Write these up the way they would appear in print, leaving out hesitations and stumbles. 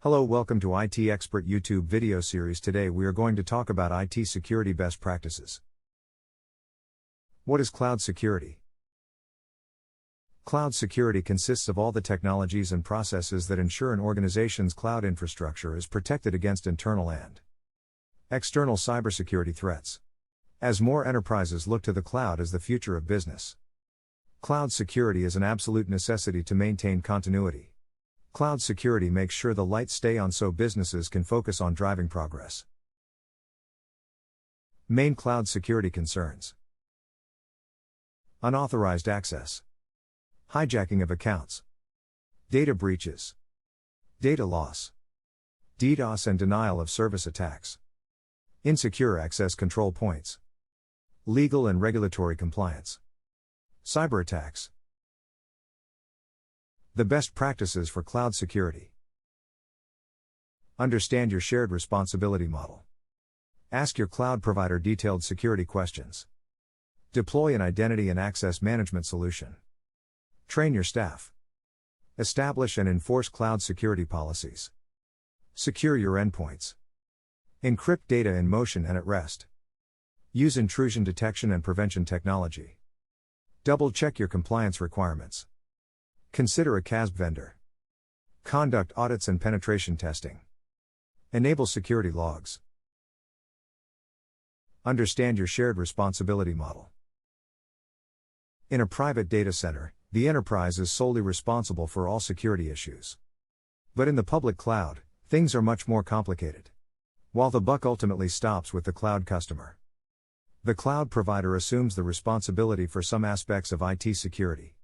Hello, welcome to IT Expert YouTube video series. Today we are going to talk about IT security best practices. What is cloud security? Cloud security consists of all the technologies and processes that ensure an organization's cloud infrastructure is protected against internal and external cybersecurity threats. As more enterprises look to the cloud as the future of business, cloud security is an absolute necessity to maintain continuity. Cloud security makes sure the lights stay on so businesses can focus on driving progress. Main cloud security concerns: unauthorized access, hijacking of accounts, data breaches, data loss, DDoS and denial of service attacks, insecure access control points, legal and regulatory compliance, cyber attacks. The best practices for cloud security. Understand your shared responsibility model. Ask your cloud provider detailed security questions. Deploy an identity and access management solution. Train your staff. Establish and enforce cloud security policies. Secure your endpoints. Encrypt data in motion and at rest. Use intrusion detection and prevention technology. Double-check your compliance requirements. Consider a CASB vendor. Conduct audits and penetration testing. Enable security logs. Understand your shared responsibility model. In a private data center, the enterprise is solely responsible for all security issues. But in the public cloud, things are much more complicated. While the buck ultimately stops with the cloud customer, the cloud provider assumes the responsibility for some aspects of IT security.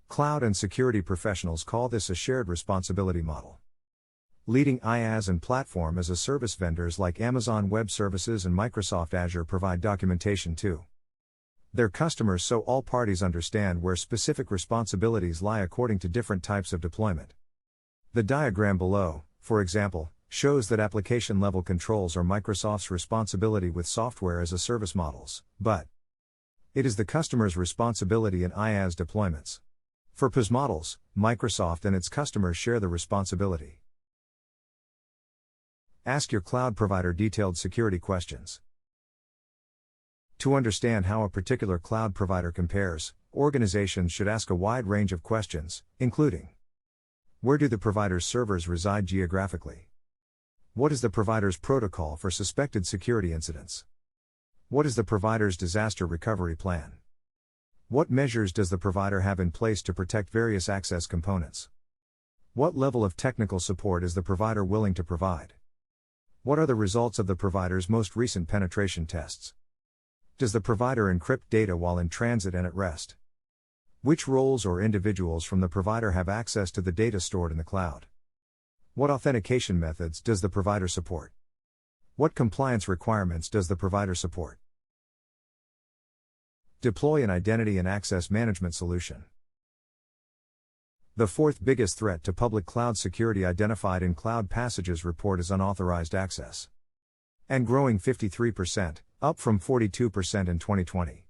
Cloud and security professionals call this a shared responsibility model. Leading IaaS and platform as a service vendors like Amazon Web Services and Microsoft Azure provide documentation to their customers so all parties understand where specific responsibilities lie according to different types of deployment. The diagram below, for example, shows that application-level controls are Microsoft's responsibility with software as a service models, but it is the customer's responsibility in IaaS deployments. For PaaS models, Microsoft and its customers share the responsibility. Ask your cloud provider detailed security questions. To understand how a particular cloud provider compares, organizations should ask a wide range of questions, including: where do the provider's servers reside geographically? What is the provider's protocol for suspected security incidents? What is the provider's disaster recovery plan? What measures does the provider have in place to protect various access components? What level of technical support is the provider willing to provide? What are the results of the provider's most recent penetration tests? Does the provider encrypt data while in transit and at rest? Which roles or individuals from the provider have access to the data stored in the cloud? What authentication methods does the provider support? What compliance requirements does the provider support? Deploy an identity and access management solution. The fourth biggest threat to public cloud security identified in Cloud Passages report is unauthorized access. And growing 53%, up from 42% in 2020.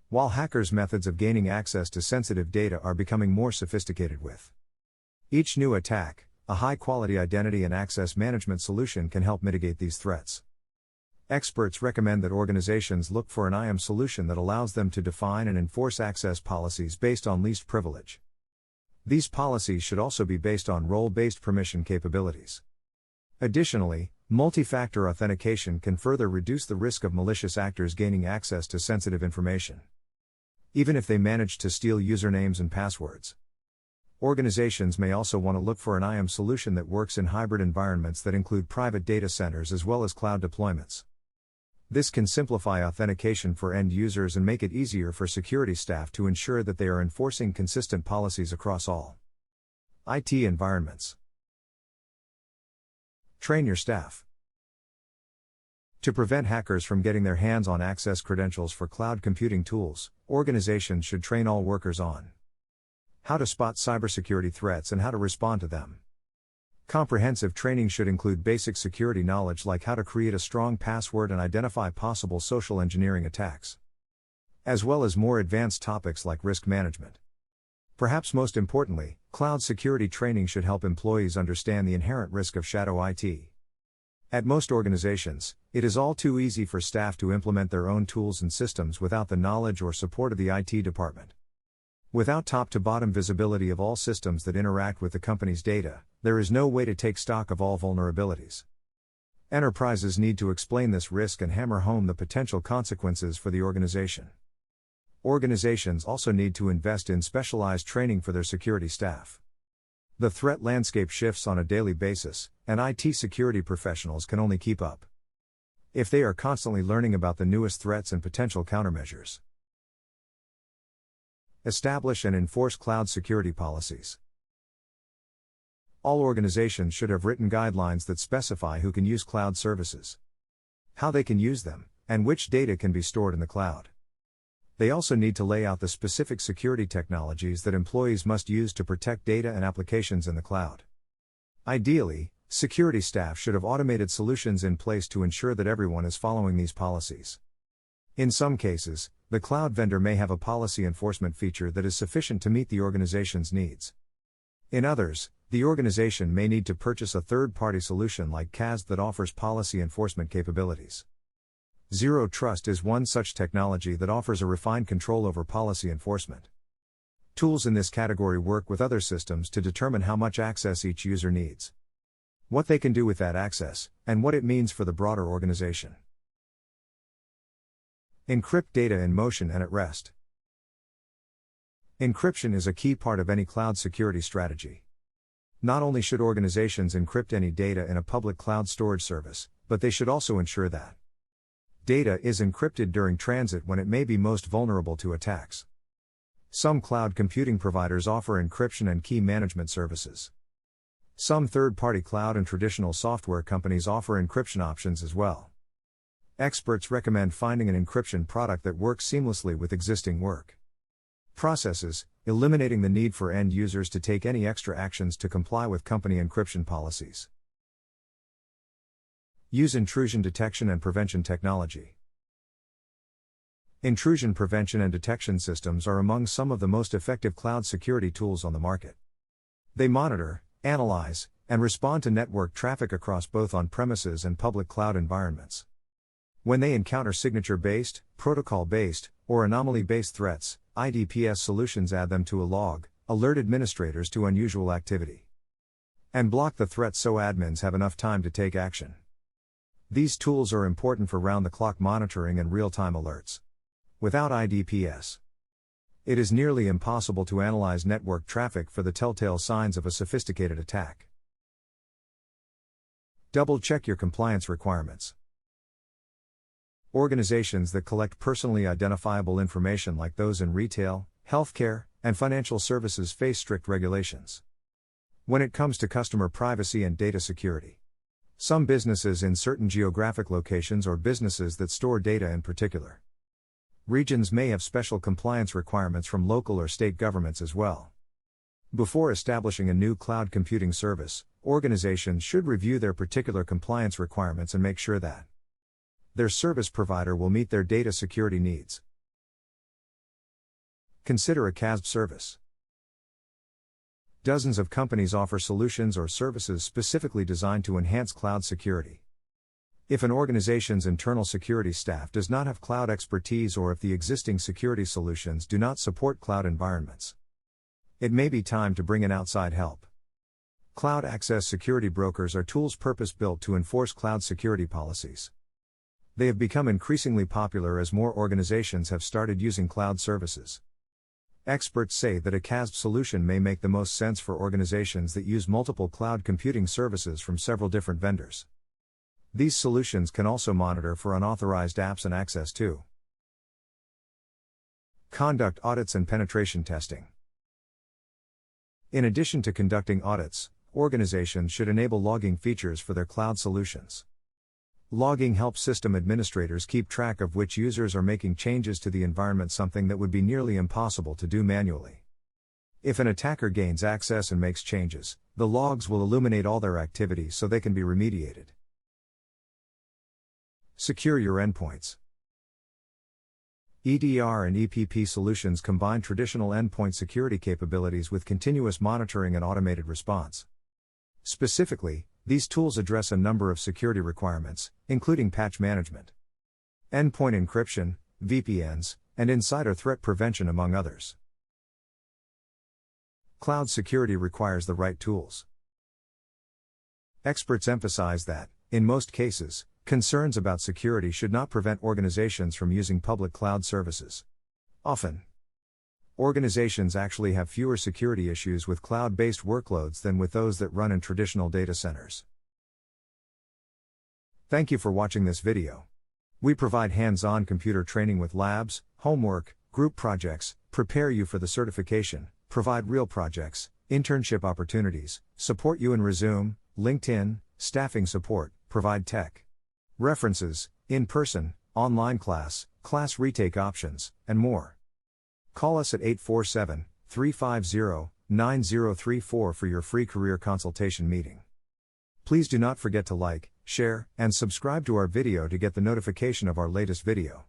While hackers' methods of gaining access to sensitive data are becoming more sophisticated with each new attack, a high-quality identity and access management solution can help mitigate these threats. Experts recommend that organizations look for an IAM solution that allows them to define and enforce access policies based on least privilege. These policies should also be based on role-based permission capabilities. Additionally, multi-factor authentication can further reduce the risk of malicious actors gaining access to sensitive information, even if they manage to steal usernames and passwords. Organizations may also want to look for an IAM solution that works in hybrid environments that include private data centers as well as cloud deployments. This can simplify authentication for end users and make it easier for security staff to ensure that they are enforcing consistent policies across all IT environments. Train your staff. To prevent hackers from getting their hands on access credentials for cloud computing tools, organizations should train all workers on how to spot cybersecurity threats and how to respond to them. Comprehensive training should include basic security knowledge like how to create a strong password and identify possible social engineering attacks, as well as more advanced topics like risk management. Perhaps most importantly, cloud security training should help employees understand the inherent risk of shadow IT. At most organizations, it is all too easy for staff to implement their own tools and systems without the knowledge or support of the IT department. Without top-to-bottom visibility of all systems that interact with the company's data, there is no way to take stock of all vulnerabilities. Enterprises need to explain this risk and hammer home the potential consequences for the organization. Organizations also need to invest in specialized training for their security staff. The threat landscape shifts on a daily basis, and IT security professionals can only keep up if they are constantly learning about the newest threats and potential countermeasures. Establish and enforce cloud security policies. All organizations should have written guidelines that specify who can use cloud services, how they can use them, and which data can be stored in the cloud. They also need to lay out the specific security technologies that employees must use to protect data and applications in the cloud. Ideally, security staff should have automated solutions in place to ensure that everyone is following these policies. In some cases, the cloud vendor may have a policy enforcement feature that is sufficient to meet the organization's needs. In others, the organization may need to purchase a third-party solution like CASB that offers policy enforcement capabilities. Zero Trust is one such technology that offers a refined control over policy enforcement. Tools in this category work with other systems to determine how much access each user needs, what they can do with that access, and what it means for the broader organization. Encrypt data in motion and at rest. Encryption is a key part of any cloud security strategy. Not only should organizations encrypt any data in a public cloud storage service, but they should also ensure that data is encrypted during transit when it may be most vulnerable to attacks. Some cloud computing providers offer encryption and key management services. Some third-party cloud and traditional software companies offer encryption options as well. Experts recommend finding an encryption product that works seamlessly with existing work processes, eliminating the need for end users to take any extra actions to comply with company encryption policies. Use intrusion detection and prevention technology. Intrusion prevention and detection systems are among some of the most effective cloud security tools on the market. They monitor, analyze, and respond to network traffic across both on-premises and public cloud environments. When they encounter signature-based, protocol-based, or anomaly-based threats, IDPS solutions add them to a log, alert administrators to unusual activity, and block the threat so admins have enough time to take action. These tools are important for round-the-clock monitoring and real-time alerts. Without IDPS, it is nearly impossible to analyze network traffic for the telltale signs of a sophisticated attack. Double-check your compliance requirements. Organizations that collect personally identifiable information like those in retail, healthcare, and financial services face strict regulations when it comes to customer privacy and data security. Some businesses in certain geographic locations or businesses that store data in particular regions may have special compliance requirements from local or state governments as well. Before establishing a new cloud computing service, organizations should review their particular compliance requirements and make sure that their service provider will meet their data security needs. Consider a CASB service. Dozens of companies offer solutions or services specifically designed to enhance cloud security. If an organization's internal security staff does not have cloud expertise or if the existing security solutions do not support cloud environments, it may be time to bring in outside help. Cloud access security brokers are tools purpose-built to enforce cloud security policies. They have become increasingly popular as more organizations have started using cloud services. Experts say that a CASB solution may make the most sense for organizations that use multiple cloud computing services from several different vendors. These solutions can also monitor for unauthorized apps and access to conduct audits and penetration testing. In addition to conducting audits, organizations should enable logging features for their cloud solutions. Logging helps system administrators keep track of which users are making changes to the environment, something that would be nearly impossible to do manually. If an attacker gains access and makes changes, the logs will illuminate all their activities so they can be remediated. Secure your endpoints. EDR and EPP solutions combine traditional endpoint security capabilities with continuous monitoring and automated response. Specifically, these tools address a number of security requirements, including patch management, endpoint encryption, VPNs, and insider threat prevention, among others. Cloud security requires the right tools. Experts emphasize that, in most cases, concerns about security should not prevent organizations from using public cloud services. Often, organizations actually have fewer security issues with cloud-based workloads than with those that run in traditional data centers. Thank you for watching this video. We provide hands-on computer training with labs, homework, group projects, prepare you for the certification, provide real projects, internship opportunities, support you in Resume, LinkedIn, staffing support, provide tech references, in-person, online class retake options, and more. Call us at 847-350-9034 for your free career consultation meeting. Please do not forget to like, share, and subscribe to our video to get the notification of our latest video.